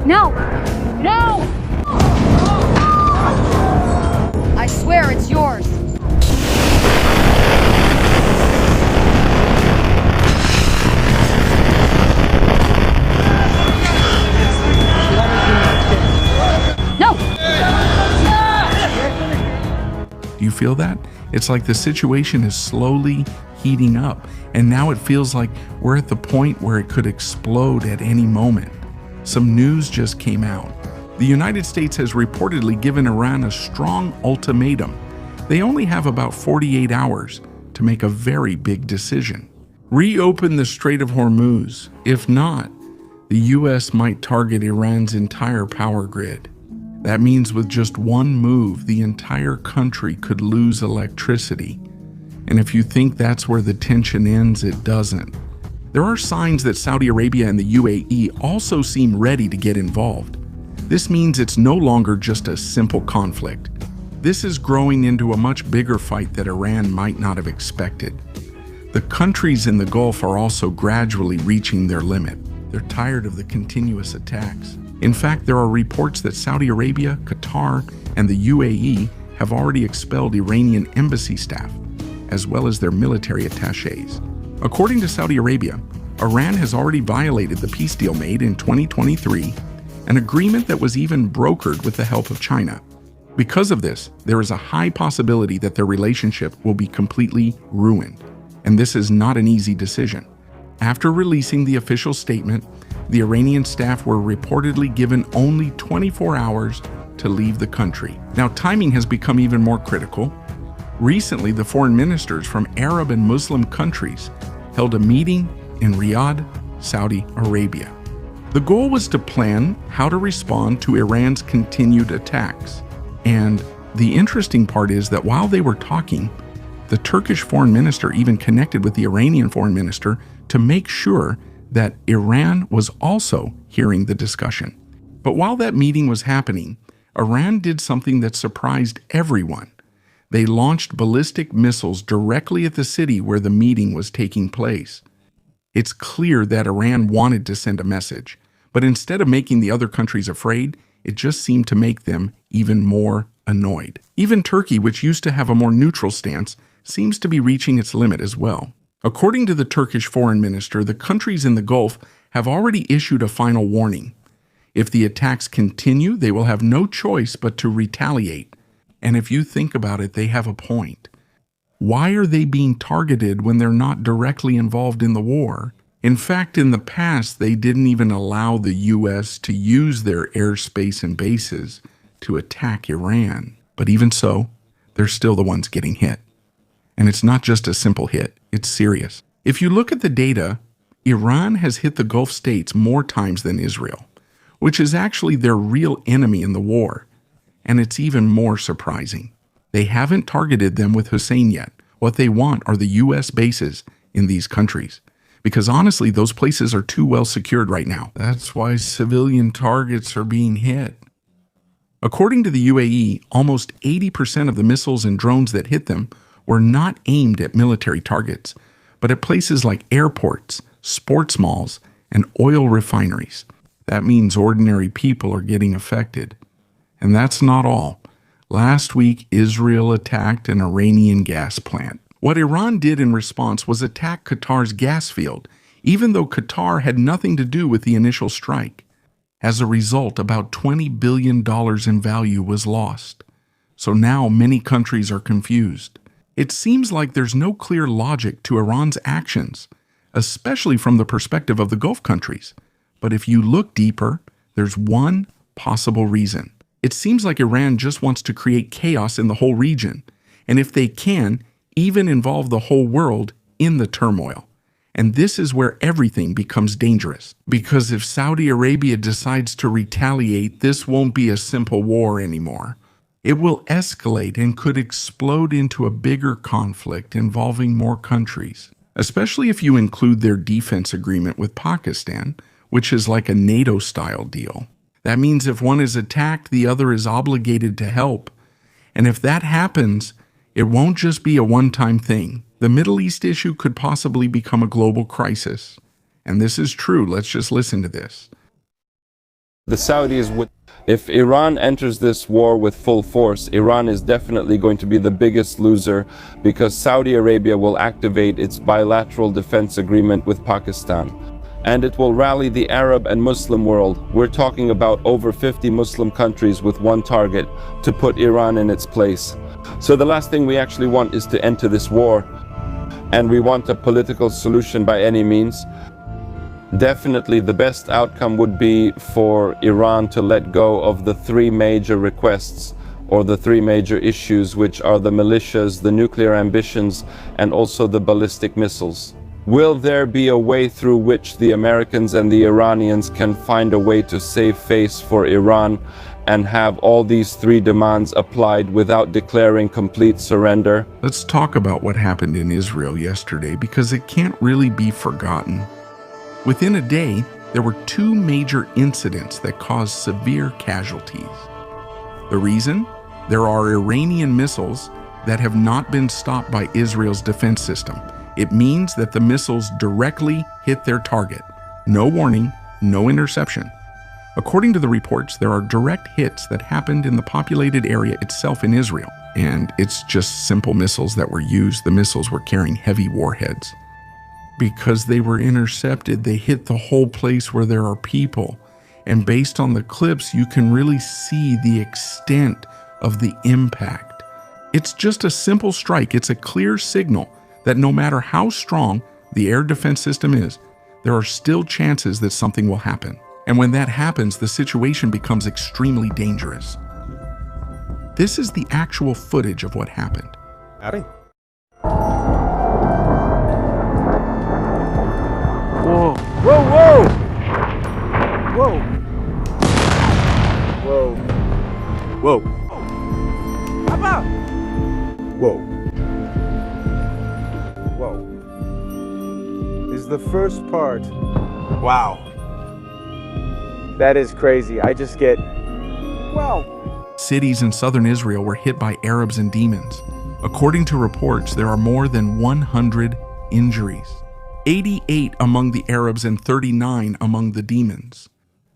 No! No! I swear it's yours. No! Do you feel that? It's like the situation is slowly heating up, and now it feels like we're at the point where it could explode at any moment. Some news just came out. The United States has reportedly given Iran a strong ultimatum. They only have about 48 hours to make a very big decision. Reopen the Strait of Hormuz. If not, the US might target Iran's entire power grid. That means with just one move, the entire country could lose electricity. And if you think that's where the tension ends, it doesn't. There are signs that Saudi Arabia and the UAE also seem ready to get involved. This means it's no longer just a simple conflict. This is growing into a much bigger fight that Iran might not have expected. The countries in the Gulf are also gradually reaching their limit. They're tired of the continuous attacks. In fact, there are reports that Saudi Arabia, Qatar, and the UAE have already expelled Iranian embassy staff, as well as their military attachés. According to Saudi Arabia, Iran has already violated the peace deal made in 2023, an agreement that was even brokered with the help of China. Because of this, there is a high possibility that their relationship will be completely ruined, and this is not an easy decision. After releasing the official statement, the Iranian staff were reportedly given only 24 hours to leave the country. Now, timing has become even more critical. Recently, the foreign ministers from Arab and Muslim countries held a meeting in Riyadh, Saudi Arabia. The goal was to plan how to respond to Iran's continued attacks. And the interesting part is that while they were talking, the Turkish foreign minister even connected with the Iranian foreign minister to make sure that Iran was also hearing the discussion. But while that meeting was happening, Iran did something that surprised everyone. They launched ballistic missiles directly at the city where the meeting was taking place. It's clear that Iran wanted to send a message, but instead of making the other countries afraid, it just seemed to make them even more annoyed. Even Turkey, which used to have a more neutral stance, seems to be reaching its limit as well. According to the Turkish foreign minister, the countries in the Gulf have already issued a final warning. If the attacks continue, they will have no choice but to retaliate. And if you think about it, they have a point. Why are they being targeted when they're not directly involved in the war? In fact, in the past, they didn't even allow the US to use their airspace and bases to attack Iran. But even so, they're still the ones getting hit. And it's not just a simple hit, it's serious. If you look at the data, Iran has hit the Gulf states more times than Israel, which is actually their real enemy in the war. And it's even more surprising. They haven't targeted them with Hussein yet. What they want are the US bases in these countries. Because honestly, those places are too well secured right now. That's why civilian targets are being hit. According to the UAE, almost 80% of the missiles and drones that hit them were not aimed at military targets, but at places like airports, sports malls, and oil refineries. That means ordinary people are getting affected. And that's not all. Last week, Israel attacked an Iranian gas plant. What Iran did in response was attack Qatar's gas field, even though Qatar had nothing to do with the initial strike. As a result, about $20 billion in value was lost. So now many countries are confused. It seems like there's no clear logic to Iran's actions, especially from the perspective of the Gulf countries. But if you look deeper, there's one possible reason. It seems like Iran just wants to create chaos in the whole region, and if they can, even involve the whole world in the turmoil. And this is where everything becomes dangerous. Because if Saudi Arabia decides to retaliate, this won't be a simple war anymore. It will escalate and could explode into a bigger conflict involving more countries, especially if you include their defense agreement with Pakistan, which is like a NATO-style deal. That means if one is attacked, the other is obligated to help. And if that happens, it won't just be a one-time thing. The Middle East issue could possibly become a global crisis. And this is true. Let's just listen to this. The Saudis would, if Iran enters this war with full force, Iran is definitely going to be the biggest loser because Saudi Arabia will activate its bilateral defense agreement with Pakistan. And it will rally the Arab and Muslim world. We're talking about over 50 Muslim countries with one target to put Iran in its place. So the last thing we actually want is to enter this war. And we want a political solution by any means. Definitely the best outcome would be for Iran to let go of the three major requests or the three major issues, which are the militias, the nuclear ambitions, and also the ballistic missiles. Will there be a way through which the Americans and the Iranians can find a way to save face for Iran and have all these three demands applied without declaring complete surrender? Let's talk about what happened in Israel yesterday because it can't really be forgotten. Within a day, there were two major incidents that caused severe casualties. The reason? There are Iranian missiles that have not been stopped by Israel's defense system. It means that the missiles directly hit their target. No warning, no interception. According to the reports, there are direct hits that happened in the populated area itself in Israel. And it's just simple missiles that were used. The missiles were carrying heavy warheads. Because they were intercepted, they hit the whole place where there are people. And based on the clips, you can really see the extent of the impact. It's just a simple strike. It's a clear signal that no matter how strong the air defense system is, there are still chances that something will happen. And when that happens, the situation becomes extremely dangerous. This is the actual footage of what happened. Howdy. Whoa. Whoa, whoa! Whoa. Whoa. Whoa. How about? Whoa. Whoa. Is the first part. Wow. That is crazy. I just get. Wow. Cities in southern Israel were hit by Arabs and demons. According to reports, there are more than 100 injuries. 88 among the Arabs and 39 among the demons.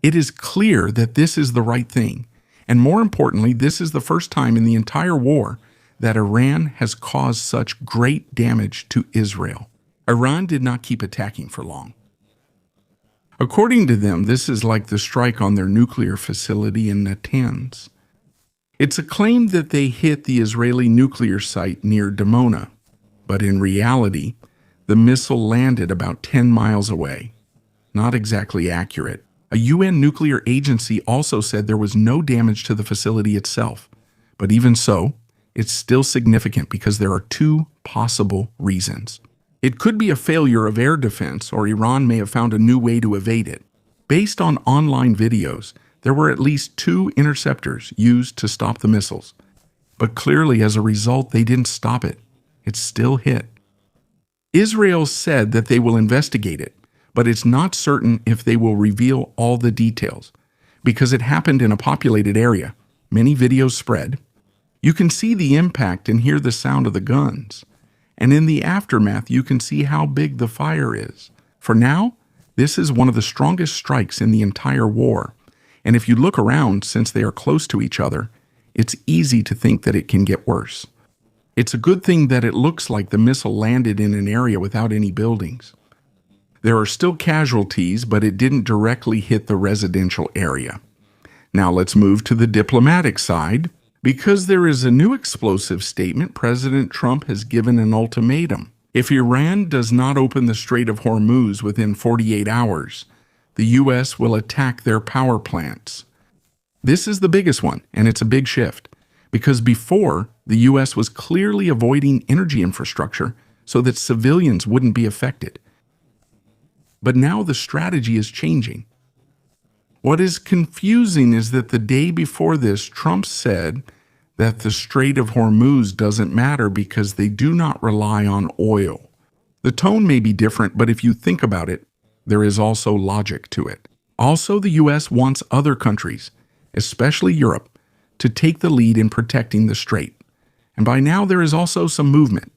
It is clear that this is the right thing. And more importantly, this is the first time in the entire war that Iran has caused such great damage to Israel. Iran did not keep attacking for long. According to them, this is like the strike on their nuclear facility in Natanz. It's a claim that they hit the Israeli nuclear site near Dimona, but in reality, the missile landed about 10 miles away. Not exactly accurate. A UN nuclear agency also said there was no damage to the facility itself. But even so, it's still significant because there are two possible reasons. It could be a failure of air defense, or Iran may have found a new way to evade it. Based on online videos, there were at least 2 interceptors used to stop the missiles. But clearly, as a result, they didn't stop it. It still hit. Israel said that they will investigate it, but it's not certain if they will reveal all the details. Because it happened in a populated area, many videos spread. You can see the impact and hear the sound of the guns. And in the aftermath, you can see how big the fire is. For now, this is one of the strongest strikes in the entire war. And if you look around, since they are close to each other, it's easy to think that it can get worse. It's a good thing that it looks like the missile landed in an area without any buildings. There are still casualties, but it didn't directly hit the residential area. Now let's move to the diplomatic side. Because there is a new explosive statement, President Trump has given an ultimatum. If Iran does not open the Strait of Hormuz within 48 hours, the U.S. will attack their power plants. This is the biggest one, and it's a big shift. Because before, the U.S. was clearly avoiding energy infrastructure so that civilians wouldn't be affected. But now the strategy is changing. What is confusing is that the day before this, Trump said that the Strait of Hormuz doesn't matter because they do not rely on oil. The tone may be different, but if you think about it, there is also logic to it. Also, the U.S. wants other countries, especially Europe, to take the lead in protecting the strait. And by now, there is also some movement.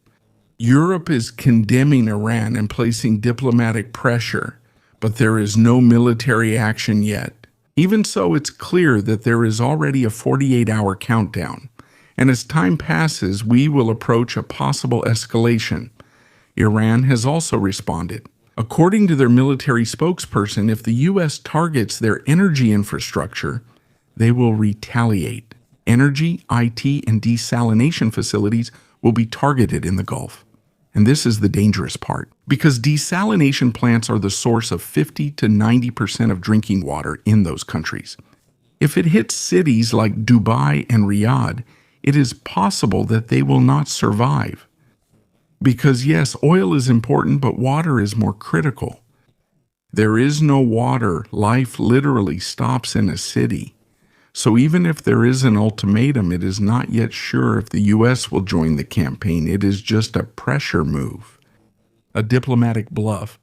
Europe is condemning Iran and placing diplomatic pressure, but there is no military action yet. Even so, it's clear that there is already a 48-hour countdown, and as time passes, we will approach a possible escalation. Iran has also responded. According to their military spokesperson, if the U.S. targets their energy infrastructure, they will retaliate. Energy, IT, and desalination facilities will be targeted in the Gulf. And this is the dangerous part, because desalination plants are the source of 50 to 90% of drinking water in those countries. If it hits cities like Dubai and Riyadh, it is possible that they will not survive. Because yes, oil is important, but water is more critical. There is no water, life literally stops in a city. So even if there is an ultimatum, it is not yet sure if the U.S. will join the campaign. It is just a pressure move, a diplomatic bluff,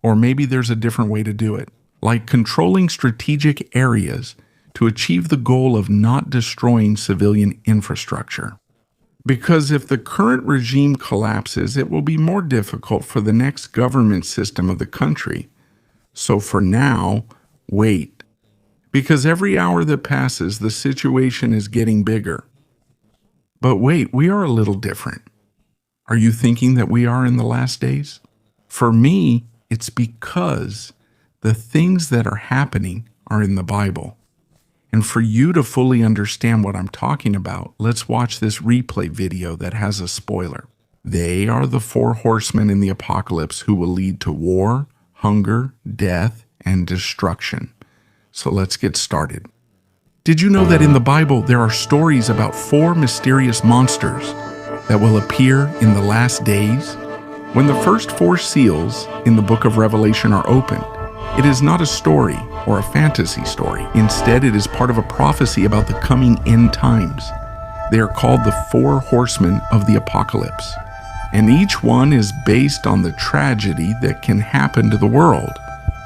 or maybe there's a different way to do it, like controlling strategic areas to achieve the goal of not destroying civilian infrastructure. Because if the current regime collapses, it will be more difficult for the next government system of the country. So for now, wait. Because every hour that passes, the situation is getting bigger. But wait, we are a little different. Are you thinking that we are in the last days? For me, it's because the things that are happening are in the Bible. And for you to fully understand what I'm talking about, let's watch this replay video that has a spoiler. They are the 4 horsemen in the apocalypse who will lead to war, hunger, death, and destruction. So let's get started. Did you know that in the Bible there are stories about 4 mysterious monsters that will appear in the last days? When the first 4 seals in the book of Revelation are opened, it is not a story or a fantasy story. Instead, it is part of a prophecy about the coming end times. They are called the 4 horsemen of the apocalypse, and each one is based on the tragedy that can happen to the world: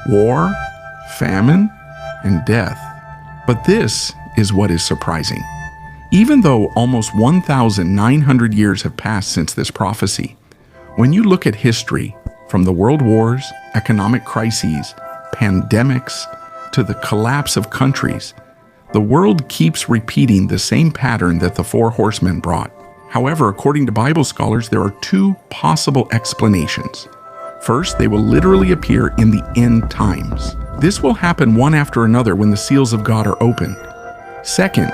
war, famine, and death. But this is what is surprising. Even though almost 1,900 years have passed since this prophecy, when you look at history, from the world wars, economic crises, pandemics, to the collapse of countries, the world keeps repeating the same pattern that the 4 horsemen brought. However, according to Bible scholars, there are 2 possible explanations. First, they will literally appear in the end times. This will happen one after another when the seals of God are opened. Second,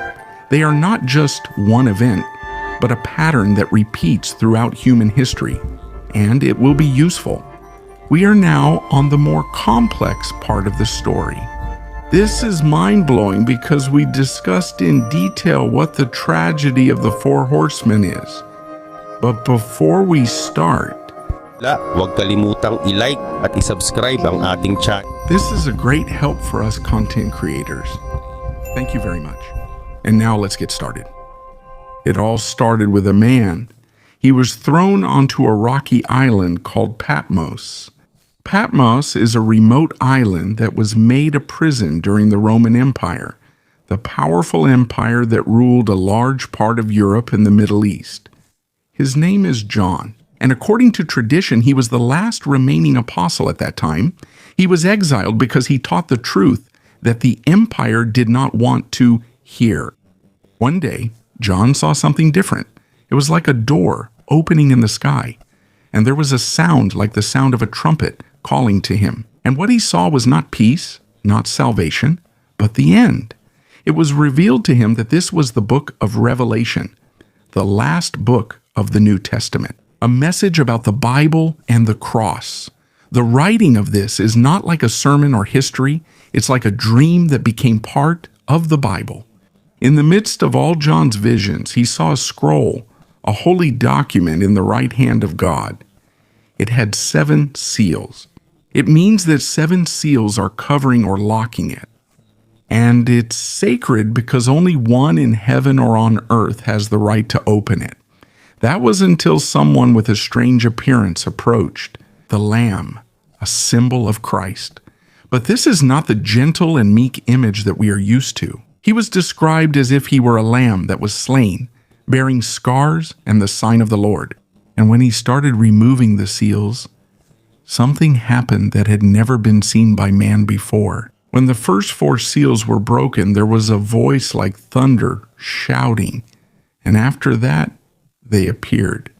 they are not just one event, but a pattern that repeats throughout human history, and it will be useful. We are now on the more complex part of the story. This is mind-blowing because we discussed in detail what the tragedy of the 4 horsemen is. But before we start, huwag kalimutang i-like at i-subscribe ang ating channel. this is a great help for us content creators. Thank you very much. And now let's get started. It all started with a man. He was thrown onto a rocky island called Patmos. Patmos is a remote island that was made a prison during the Roman Empire, the powerful empire that ruled a large part of Europe and the Middle East. His name is John, and according to tradition, he was the last remaining apostle at that time. He was exiled because he taught the truth that the empire did not want to hear. One day, John saw something different. It was like a door opening in the sky, and there was a sound like the sound of a trumpet calling to him. And what he saw was not peace, not salvation, but the end. It was revealed to him that this was the book of Revelation, the last book of the New Testament, a message about the Bible and the cross. The writing of this is not like a sermon or history. It's like a dream that became part of the Bible. In the midst of all John's visions, he saw a scroll, a holy document in the right hand of God. It had 7 seals. It means that 7 seals are covering or locking it. And it's sacred because only one in heaven or on earth has the right to open it. That was until someone with a strange appearance approached, the Lamb, a symbol of Christ. But this is not the gentle and meek image that we are used to. He was described as if he were a lamb that was slain, bearing scars and the sign of the Lord. And when he started removing the seals, something happened that had never been seen by man before. When the first 4 seals were broken, there was a voice like thunder shouting, and after that, they appeared.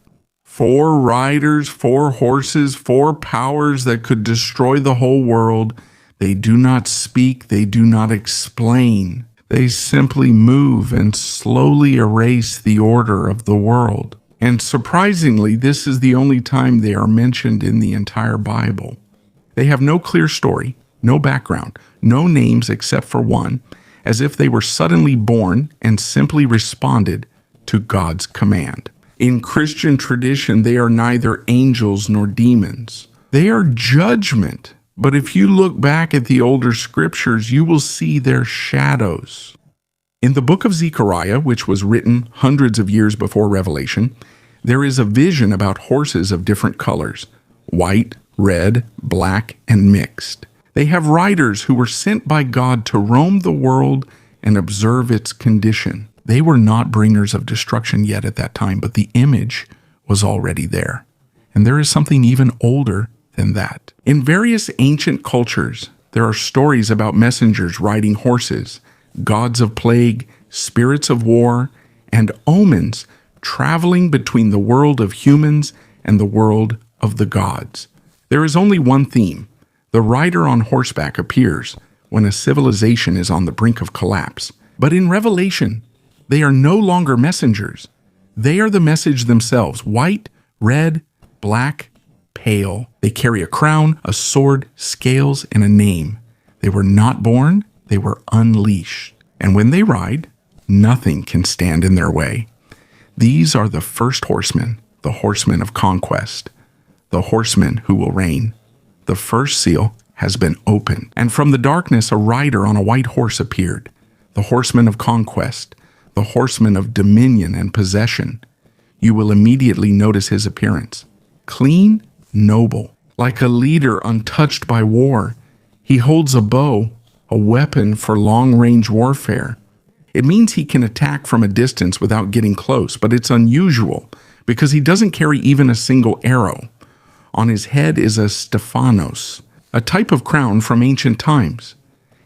4 riders, 4 horses, 4 powers that could destroy the whole world. They do not speak, they do not explain. They simply move and slowly erase the order of the world. And surprisingly, this is the only time they are mentioned in the entire Bible. They have no clear story, no background, no names except for one, as if they were suddenly born and simply responded to God's command. In Christian tradition, they are neither angels nor demons. They are judgment. But if you look back at the older scriptures, you will see their shadows. In the book of Zechariah, which was written hundreds of years before Revelation, there is a vision about horses of different colors: white, red, black, and mixed. They have riders who were sent by God to roam the world and observe its condition. They were not bringers of destruction yet at that time, but the image was already there. And there is something even older than that. In various ancient cultures, there are stories about messengers riding horses, gods of plague, spirits of war, and omens traveling between the world of humans and the world of the gods. There is only one theme. The rider on horseback appears when a civilization is on the brink of collapse. But in Revelation, they are no longer messengers. They are the message themselves: white, red, black, pale. They carry a crown, a sword, scales, and a name. They were not born, they were unleashed. And when they ride, nothing can stand in their way. These are the first horsemen, the horsemen of conquest, the horsemen who will reign. The first seal has been opened, and from the darkness a rider on a white horse appeared, the horseman of conquest, the horseman of dominion and possession. You will immediately notice his appearance. Clean, noble, like a leader untouched by war. He holds a bow, a weapon for long-range warfare. It means he can attack from a distance without getting close, but it's unusual because he doesn't carry even a single arrow. On his head is a Stephanos, a type of crown from ancient times.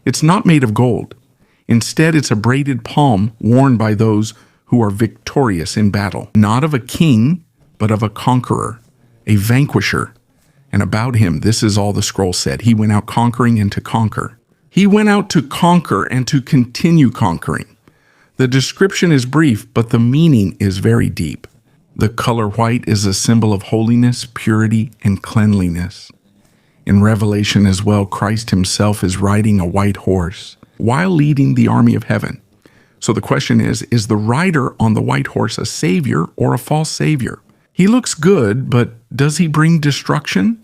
It's not made of gold. Instead, it's a braided palm worn by those who are victorious in battle, not of a king, but of a conqueror, a vanquisher. And about him, this is all the scroll said: he went out conquering and to conquer. He went out to conquer and to continue conquering. The description is brief, but the meaning is very deep. The color white is a symbol of holiness, purity, and cleanliness. In Revelation as well, Christ himself is riding a white horse while leading the army of heaven. So the question is the rider on the white horse a savior or a false savior? He looks good, but does he bring destruction?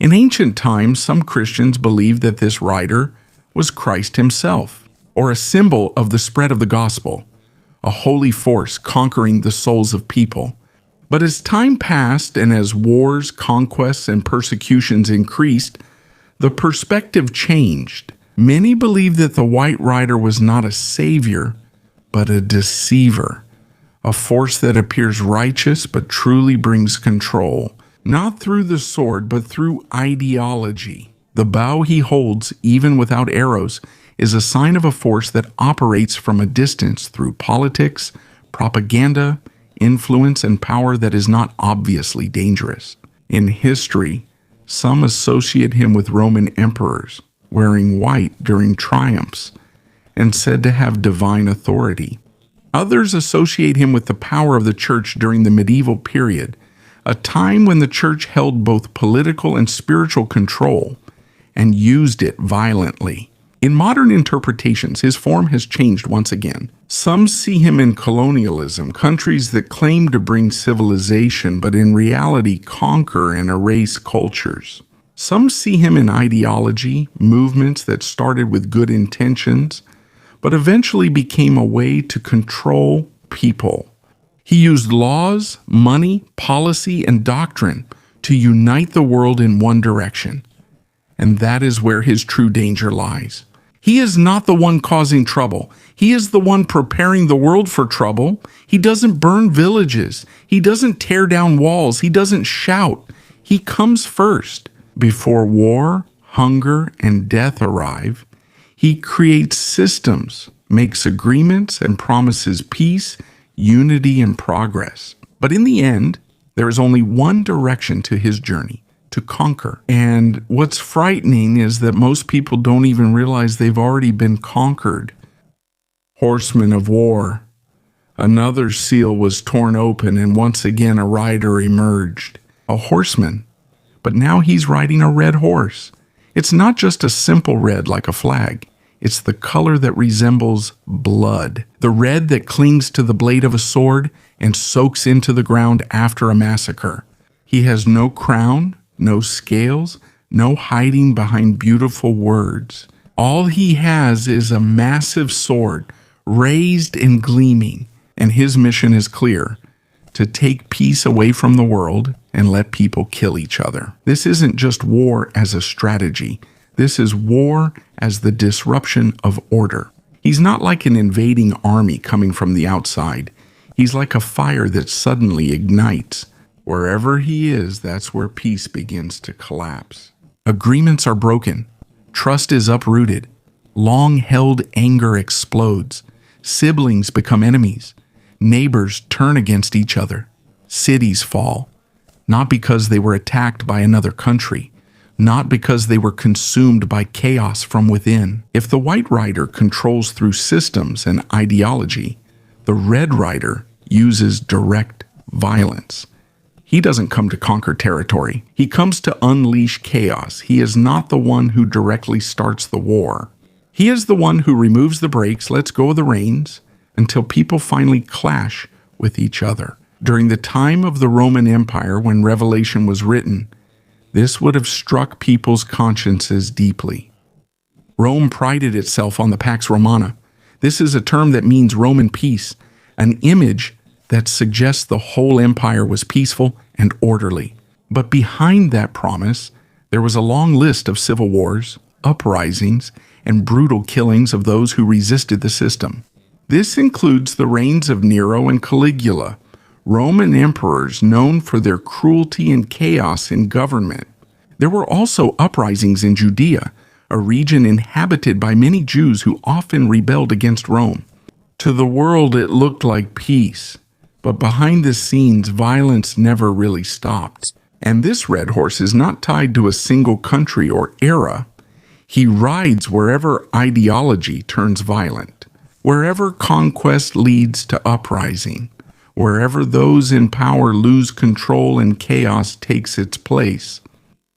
In ancient times, some Christians believed that this rider was Christ himself, or a symbol of the spread of the gospel, a holy force conquering the souls of people. But as time passed and as wars, conquests, and persecutions increased, the perspective changed. Many believed that the white rider was not a savior, but a deceiver, a force that appears righteous but truly brings control, not through the sword, but through ideology. The bow he holds, even without arrows, is a sign of a force that operates from a distance through politics, propaganda, influence, and power that is not obviously dangerous. In history, some associate him with Roman emperors, wearing white during triumphs, and said to have divine authority. Others associate him with the power of the church during the medieval period, a time when the church held both political and spiritual control and used it violently. In modern interpretations, his form has changed once again. Some see him in colonialism, countries that claim to bring civilization but in reality conquer and erase cultures. Some see him in ideology, movements that started with good intentions but eventually became a way to control people. He used laws, money, policy, and doctrine to unite the world in one direction. And that is where his true danger lies. He is not the one causing trouble. He is the one preparing the world for trouble. He doesn't burn villages. He doesn't tear down walls. He doesn't shout. He comes first. Before war, hunger, and death arrive, He creates systems, makes agreements, and promises peace, unity, and progress. But in the end, there is only one direction to his journey: to conquer. And what's frightening is that most people don't even realize they've already been conquered. Horsemen of war. Another seal was torn open, and once again a rider emerged. A horseman. But now he's riding a red horse. It's not just a simple red like a flag. It's the color that resembles blood. The red that clings to the blade of a sword and soaks into the ground after a massacre. He has no crown, no scales, no hiding behind beautiful words. All he has is a massive sword, raised and gleaming, and his mission is clear: to take peace away from the world and let people kill each other. This isn't just war as a strategy. This is war as the disruption of order. He's not like an invading army coming from the outside. He's like a fire that suddenly ignites. Wherever he is, that's where peace begins to collapse. Agreements are broken. Trust is uprooted. Long-held anger explodes. Siblings become enemies. Neighbors turn against each other. Cities fall. Not because they were attacked by another country. Not because they were consumed by chaos from within. If the White Rider controls through systems and ideology, the Red Rider uses direct violence. He doesn't come to conquer territory. He comes to unleash chaos. He is not the one who directly starts the war. He is the one who removes the brakes, lets go of the reins, until people finally clash with each other. During the time of the Roman Empire, when Revelation was written, this would have struck people's consciences deeply. Rome prided itself on the Pax Romana. This is a term that means Roman peace, an image that suggests the whole empire was peaceful and orderly. But behind that promise, there was a long list of civil wars, uprisings, and brutal killings of those who resisted the system. This includes the reigns of Nero and Caligula, Roman emperors known for their cruelty and chaos in government. There were also uprisings in Judea, a region inhabited by many Jews who often rebelled against Rome. To the world, it looked like peace, but behind the scenes, violence never really stopped. And this red horse is not tied to a single country or era. He rides wherever ideology turns violent, wherever conquest leads to uprising, wherever those in power lose control and chaos takes its place.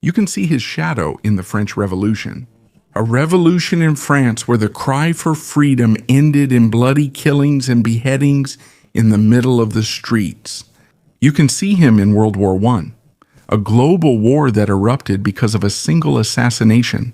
You can see his shadow in the French Revolution. A revolution in France where the cry for freedom ended in bloody killings and beheadings in the middle of the streets. You can see him in World War I, a global war that erupted because of a single assassination,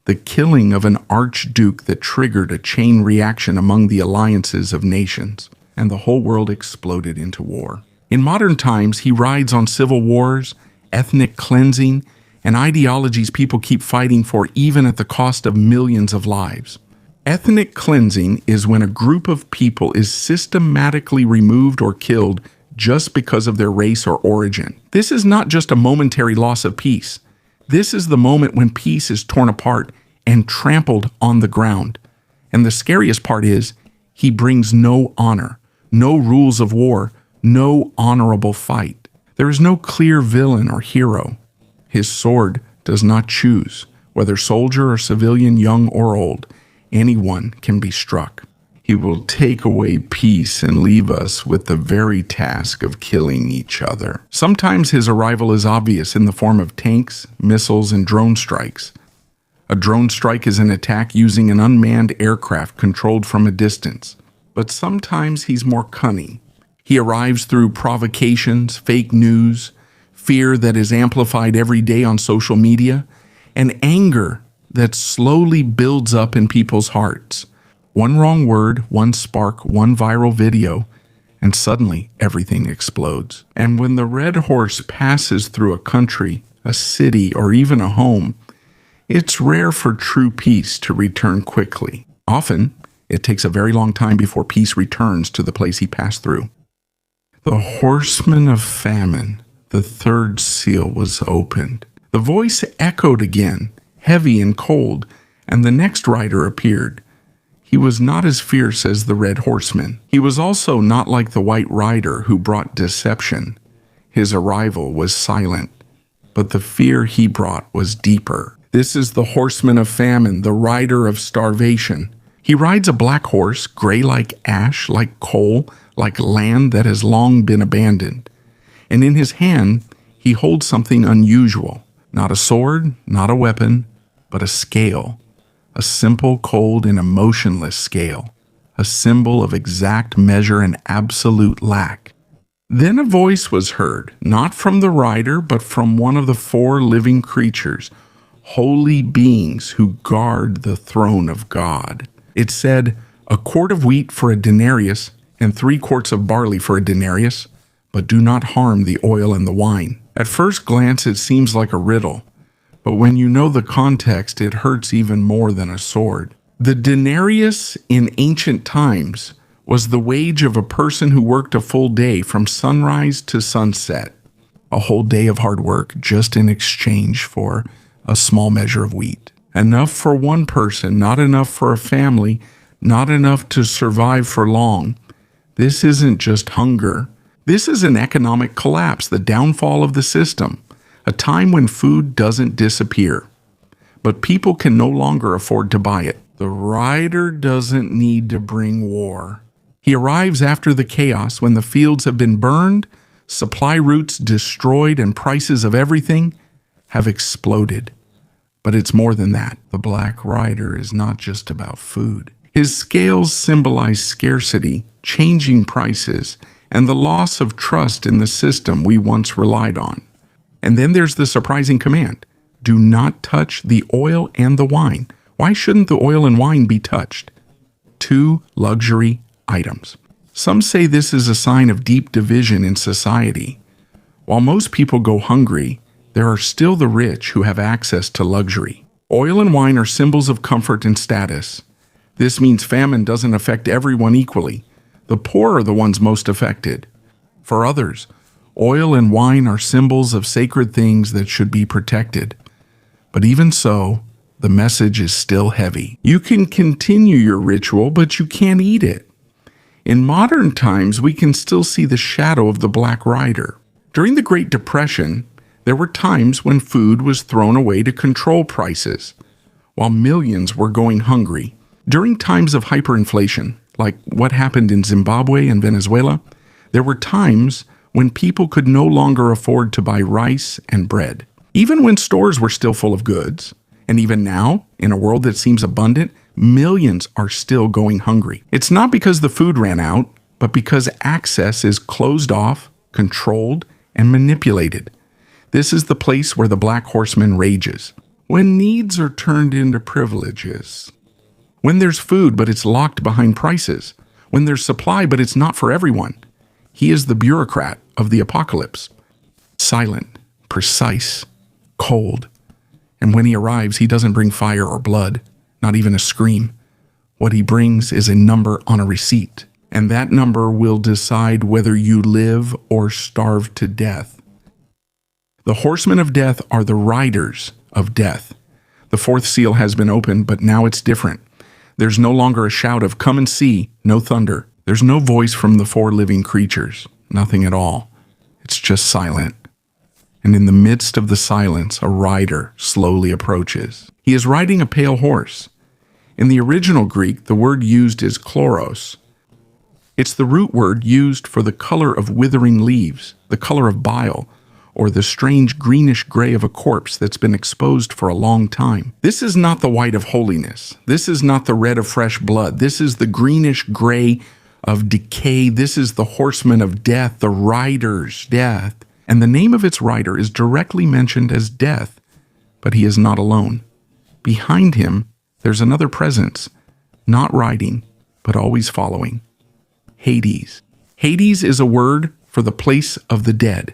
the killing of an archduke that triggered a chain reaction among the alliances of nations, and the whole world exploded into war. In modern times, he rides on civil wars, ethnic cleansing, and ideologies people keep fighting for even at the cost of millions of lives. Ethnic cleansing is when a group of people is systematically removed or killed just because of their race or origin. This is not just a momentary loss of peace. This is the moment when peace is torn apart and trampled on the ground. And the scariest part is, he brings no honor, no rules of war, no honorable fight. There is no clear villain or hero. His sword does not choose, whether soldier or civilian, young or old. Anyone can be struck. He will take away peace and leave us with the very task of killing each other. Sometimes his arrival is obvious in the form of tanks, missiles, and drone strikes. A drone strike is an attack using an unmanned aircraft controlled from a distance. But sometimes he's more cunning. He arrives through provocations, fake news, fear that is amplified every day on social media, and anger that slowly builds up in people's hearts. One wrong word, one spark, one viral video, and suddenly everything explodes. And when the red horse passes through a country, a city, or even a home, it's rare for true peace to return quickly. Often, it takes a very long time before peace returns to the place he passed through. The Horsemen of Famine, the third seal was opened. The voice echoed again, heavy and cold, And the next rider appeared. He was not as fierce as the red horseman. He was also not like the white rider who brought deception. His arrival was silent, but the fear he brought was deeper. This is the horseman of famine, the rider of starvation. He rides a black horse, gray like ash, like coal, like land that has long been abandoned. And in his hand, he holds something unusual. Not a sword, not a weapon, but a scale. A simple, cold, and emotionless scale. A symbol of exact measure and absolute lack. Then a voice was heard, not from the rider, but from one of the four living creatures, holy beings who guard the throne of God. It said, "A quart of wheat for a denarius, and 3 quarts of barley for a denarius, but do not harm the oil and the wine." At first glance, it seems like a riddle, but when you know the context, it hurts even more than a sword. The denarius in ancient times was the wage of a person who worked a full day from sunrise to sunset. A whole day of hard work just in exchange for a small measure of wheat. Enough for one person, not enough for a family, not enough to survive for long. This isn't just hunger. This is an economic collapse, the downfall of the system, a time when food doesn't disappear. But people can no longer afford to buy it. The rider doesn't need to bring war. He arrives after the chaos when the fields have been burned, supply routes destroyed, and prices of everything have exploded. But it's more than that. The Black Rider is not just about food. His scales symbolize scarcity, changing prices, and the loss of trust in the system we once relied on. And then there's the surprising command: do not touch the oil and the wine. Why shouldn't the oil and wine be touched? 2 luxury items. Some say this is a sign of deep division in society. While most people go hungry, there are still the rich who have access to luxury. Oil and wine are symbols of comfort and status. This means famine doesn't affect everyone equally. The poor are the ones most affected. For others, oil and wine are symbols of sacred things that should be protected. But even so, the message is still heavy. You can continue your ritual, but you can't eat it. In modern times, we can still see the shadow of the Black Rider. During the Great Depression, there were times when food was thrown away to control prices, while millions were going hungry. During times of hyperinflation, like what happened in Zimbabwe and Venezuela, there were times when people could no longer afford to buy rice and bread. Even when stores were still full of goods, and even now, in a world that seems abundant, millions are still going hungry. It's not because the food ran out, but because access is closed off, controlled, and manipulated. This is the place where the Black Horseman rages. When needs are turned into privileges. When there's food, but it's locked behind prices. When there's supply, but it's not for everyone. He is the bureaucrat of the apocalypse. Silent, precise, cold. And when he arrives, he doesn't bring fire or blood, not even a scream. What he brings is a number on a receipt, and that number will decide whether you live or starve to death. The horsemen of death are the riders of death. The 4th seal has been opened, but now it's different. There's no longer a shout of "come and see," no thunder. There's no voice from the 4 living creatures, nothing at all. It's just silent. And in the midst of the silence, a rider slowly approaches. He is riding a pale horse. In the original Greek, the word used is chloros. It's the root word used for the color of withering leaves, the color of bile, or the strange greenish gray of a corpse that's been exposed for a long time. This is not the white of holiness. This is not the red of fresh blood. This is the greenish gray of decay. This is the horseman of death, the rider's death. And the name of its rider is directly mentioned as death, but he is not alone. Behind him, there's another presence, not riding, but always following. Hades. Hades is a word for the place of the dead.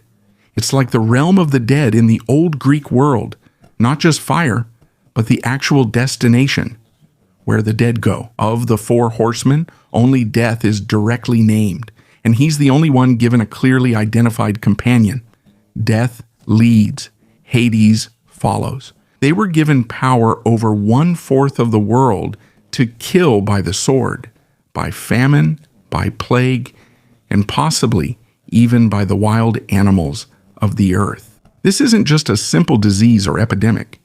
It's like the realm of the dead in the old Greek world, not just fire, but the actual destination, where the dead go. Of the 4 horsemen, only death is directly named, and he's the only one given a clearly identified companion. Death leads, Hades follows. They were given power over 1/4 of the world to kill by the sword, by famine, by plague, and possibly even by the wild animals of the earth. This isn't just a simple disease or epidemic.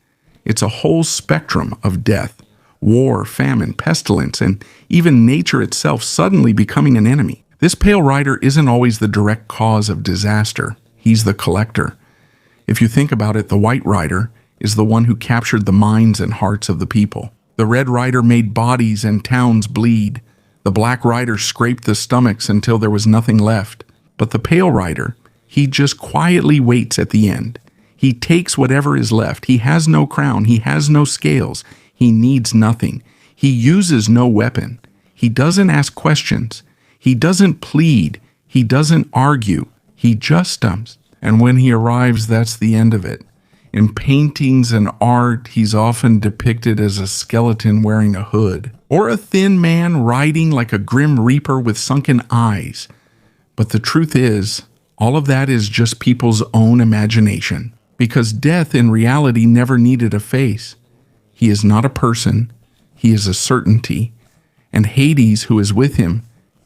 It's a whole spectrum of death, war, famine, pestilence, and even nature itself suddenly becoming an enemy. This Pale Rider isn't always the direct cause of disaster. He's the collector. If you think about it, the White Rider is the one who captured the minds and hearts of the people. The Red Rider made bodies and towns bleed. The Black Rider scraped the stomachs until there was nothing left. But the Pale Rider, he just quietly waits at the end. He takes whatever is left. He has no crown. He has no scales. He needs nothing. He uses no weapon. He doesn't ask questions. He doesn't plead. He doesn't argue. He just stumps. And when he arrives, that's the end of it. In paintings and art, he's often depicted as a skeleton wearing a hood, or a thin man riding like a grim reaper with sunken eyes. But the truth is, all of that is just people's own imagination, because death in reality never needed a face. He is not a person, he is a certainty, and Hades, who is with him,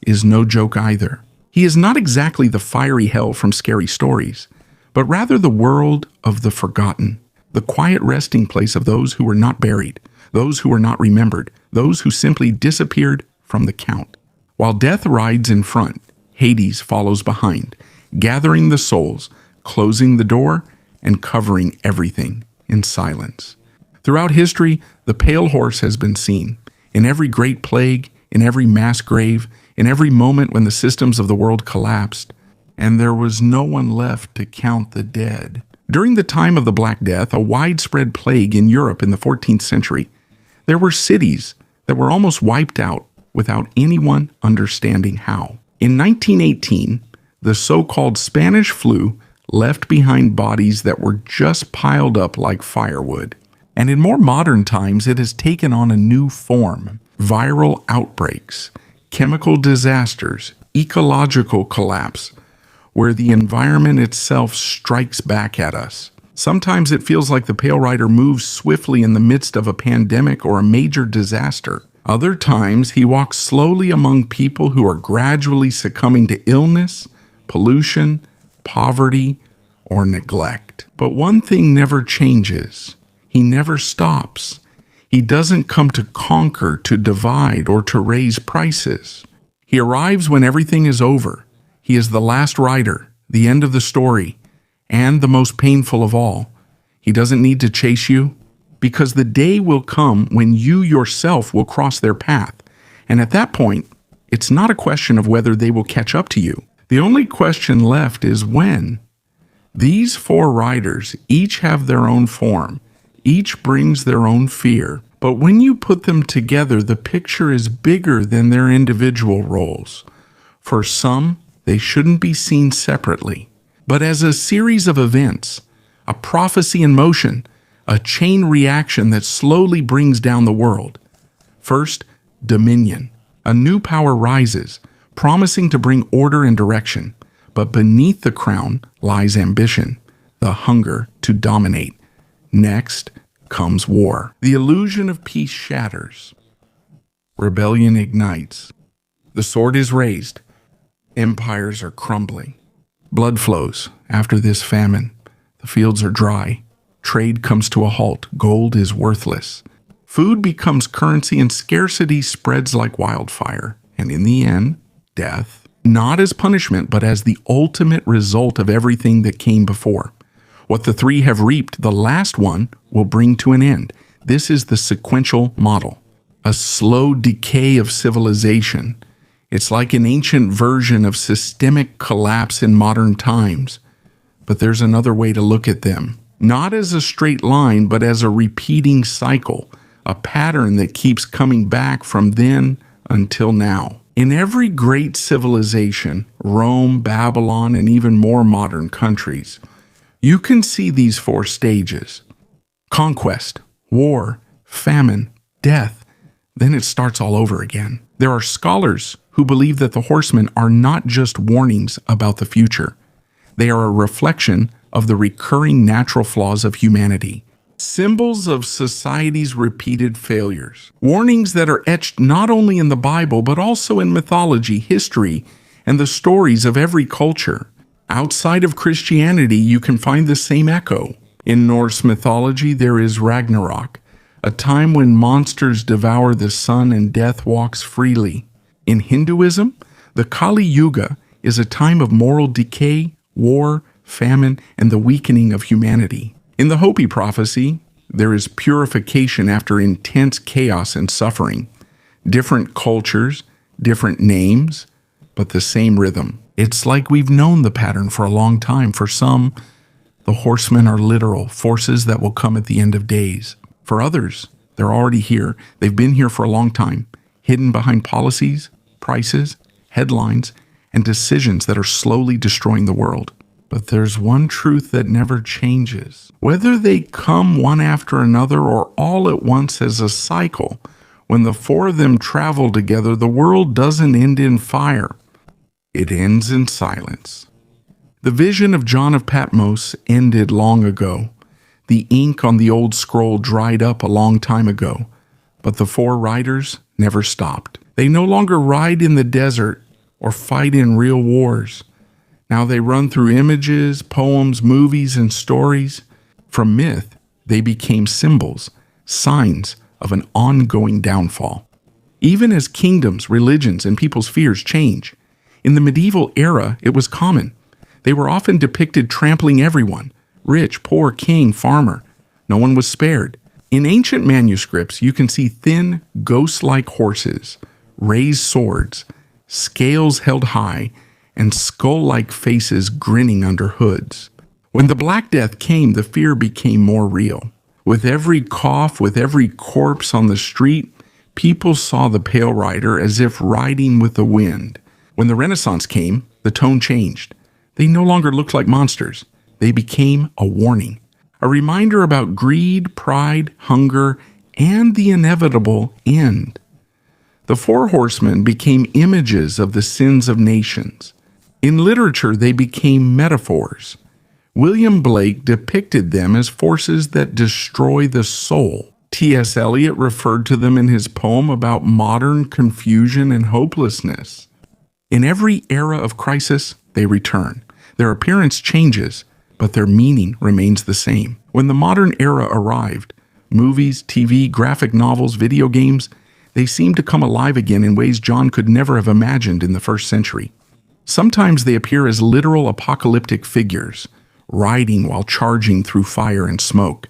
is no joke either. He is not exactly the fiery hell from scary stories, but rather the world of the forgotten, the quiet resting place of those who were not buried, those who were not remembered, those who simply disappeared from the count. While death rides in front, Hades follows behind, gathering the souls, closing the door, and covering everything in silence. Throughout history, the pale horse has been seen. In every great plague, in every mass grave, in every moment when the systems of the world collapsed, and there was no one left to count the dead. During the time of the Black Death, a widespread plague in Europe in the 14th century, there were cities that were almost wiped out without anyone understanding how. In 1918, the so-called Spanish flu left behind bodies that were just piled up like firewood. And in more modern times, it has taken on a new form. Viral outbreaks, chemical disasters, ecological collapse, where the environment itself strikes back at us. Sometimes it feels like the Pale Rider moves swiftly in the midst of a pandemic or a major disaster. Other times, he walks slowly among people who are gradually succumbing to illness, pollution, poverty, or neglect. But one thing never changes. He never stops. He doesn't come to conquer, to divide, or to raise prices. He arrives when everything is over. He is the last rider, the end of the story, and the most painful of all. He doesn't need to chase you, because the day will come when you yourself will cross their path. And at that point, it's not a question of whether they will catch up to you. The only question left is when. These 4 riders each have their own form. Each brings their own fear. But when you put them together, the picture is bigger than their individual roles. For some, they shouldn't be seen separately, but as a series of events, a prophecy in motion, a chain reaction that slowly brings down the world. First, dominion. A new power rises, promising to bring order and direction. But beneath the crown lies ambition, the hunger to dominate. Next comes war. The illusion of peace shatters. Rebellion ignites. The sword is raised. Empires are crumbling. Blood flows after this famine. The fields are dry. Trade comes to a halt. Gold is worthless. Food becomes currency and scarcity spreads like wildfire. And in the end, death, not as punishment, but as the ultimate result of everything that came before. What the 3 have reaped, the last one will bring to an end. This is the sequential model. A slow decay of civilization. It's like an ancient version of systemic collapse in modern times. But there's another way to look at them. Not as a straight line, but as a repeating cycle. A pattern that keeps coming back from then until now. In every great civilization, Rome, Babylon, and even more modern countries, you can see these 4 stages. Conquest, war, famine, death. Then it starts all over again. There are scholars who believe that the Horsemen are not just warnings about the future. They are a reflection of the recurring natural flaws of humanity. Symbols of society's repeated failures. Warnings that are etched not only in the Bible, but also in mythology, history, and the stories of every culture. Outside of Christianity, you can find the same echo. In Norse mythology, there is Ragnarok, a time when monsters devour the sun and death walks freely. In Hinduism, the Kali Yuga is a time of moral decay, war, famine, and the weakening of humanity. In the Hopi prophecy, there is purification after intense chaos and suffering. Different cultures, different names, but the same rhythm. It's like we've known the pattern for a long time. For some, the horsemen are literal forces that will come at the end of days. For others, they're already here. They've been here for a long time, hidden behind policies, prices, headlines, and decisions that are slowly destroying the world. But there's one truth that never changes. Whether they come one after another or all at once as a cycle, when the four of them travel together, the world doesn't end in fire. It ends in silence. The vision of John of Patmos ended long ago. The ink on the old scroll dried up a long time ago. But the four riders never stopped. They no longer ride in the desert or fight in real wars. Now they run through images, poems, movies, and stories. From myth, they became symbols, signs of an ongoing downfall. Even as kingdoms, religions, and people's fears change. In the medieval era, it was common. They were often depicted trampling everyone, rich, poor, king, farmer. No one was spared. In ancient manuscripts, you can see thin, ghost-like horses, raised swords, scales held high, and skull-like faces grinning under hoods. When the Black Death came, the fear became more real. With every cough, with every corpse on the street, people saw the Pale Rider as if riding with the wind. When the Renaissance came, the tone changed. They no longer looked like monsters. They became a warning, a reminder about greed, pride, hunger, and the inevitable end. The four horsemen became images of the sins of nations. In literature, they became metaphors. William Blake depicted them as forces that destroy the soul. T.S. Eliot referred to them in his poem about modern confusion and hopelessness. In every era of crisis, they return. Their appearance changes, but their meaning remains the same. When the modern era arrived, movies, TV, graphic novels, video games, they seemed to come alive again in ways John could never have imagined in the first century. Sometimes they appear as literal apocalyptic figures, riding while charging through fire and smoke.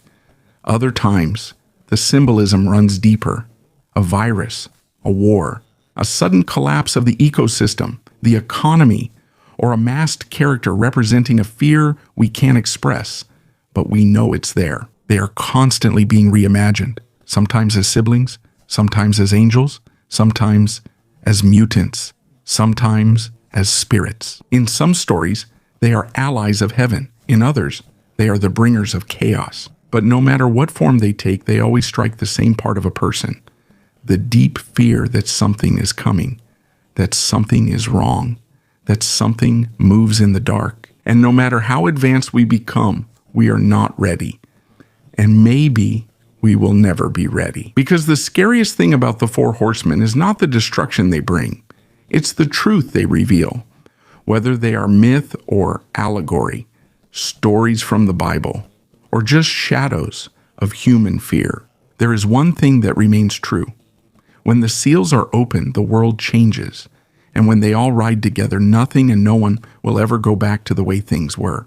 Other times, the symbolism runs deeper. A virus, a war, a sudden collapse of the ecosystem, the economy, or a masked character representing a fear we can't express, but we know it's there. They are constantly being reimagined, sometimes as siblings, sometimes as angels, sometimes as mutants, sometimes as spirits. In some stories, they are allies of heaven. In others, they are the bringers of chaos. But no matter what form they take, they always strike the same part of a person. The deep fear that something is coming, that something is wrong, that something moves in the dark. And no matter how advanced we become, we are not ready. And maybe we will never be ready. Because the scariest thing about the four horsemen is not the destruction they bring. It's the truth they reveal. Whether they are myth or allegory, stories from the Bible, or just shadows of human fear, there is one thing that remains true. When the seals are opened, the world changes. And when they all ride together, nothing and no one will ever go back to the way things were.